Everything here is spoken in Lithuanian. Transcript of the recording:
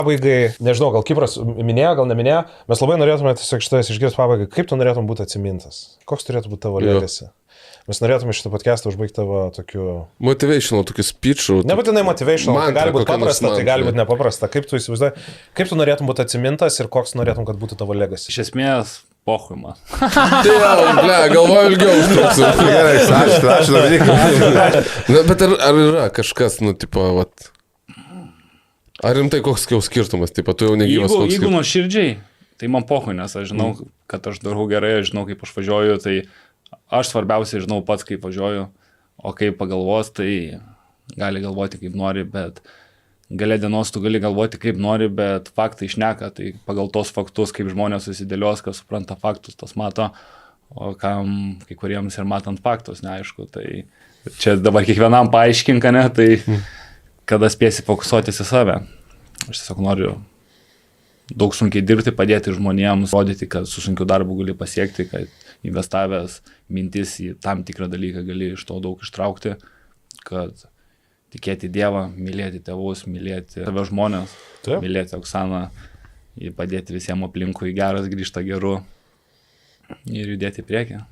Pabaigai, nežinau, gal Kipras minėjo, gal neminėjo, mes labai norėtume tiesiog šitas išgirsti pabaigai, kaip tu norėtum būti atsimintas, koks turėtų būti tavo legacy. Mes norėtume šitą podcastą užbaigti tavo tokiu... Motivational, tokiu speechu. Nebūtinai motivational, tai gali būti paprasta, tai gali būti nepaprasta. Kaip tu įsivaizduoji, kaip tu norėtum būti atsimintas ir koks norėtum, kad būtų tavo legacy? Iš esmės, pohui man. Galvoju ilgiau užtruksiu. Gerai, ačiū Dominikai. Bet ar yra kažkas, tipo, vat... Ar rimtai koks skirtumas, taip pat tu jau negyvas koks skirtumas? Jeigu nuoširdžiai, tai man pohui, nes aš žinau, kad aš darau gerai, aš žinau, kaip aš važiuoju, tai aš svarbiausiai žinau pats, kaip važiuoju, o kaip pagalvos, tai gali galvoti, kaip nori, bet gale dienos tu gali galvoti, kaip nori, bet faktai šneka, tai pagal tos faktus, kaip žmonės susidėlios, kas supranta faktus, tas mato, o kam kai kuriems ir matant faktus, neaišku, tai čia dabar kiekvienam paaiškink, ne, tai... kada spėsi fokusuotis į save. Aš tiesiog noriu daug sunkiai dirbti, padėti žmonėms, rodyti, kad su sunkiu darbu gali pasiekti, kad investavęs mintis į tam tikrą dalyką gali iš to daug ištraukti, kad tikėti Dievą, mylėti tėvus, mylėti save žmonės, mylėti Oksaną, padėti visiems aplinkui geras, grįžta geru ir judėti į priekį.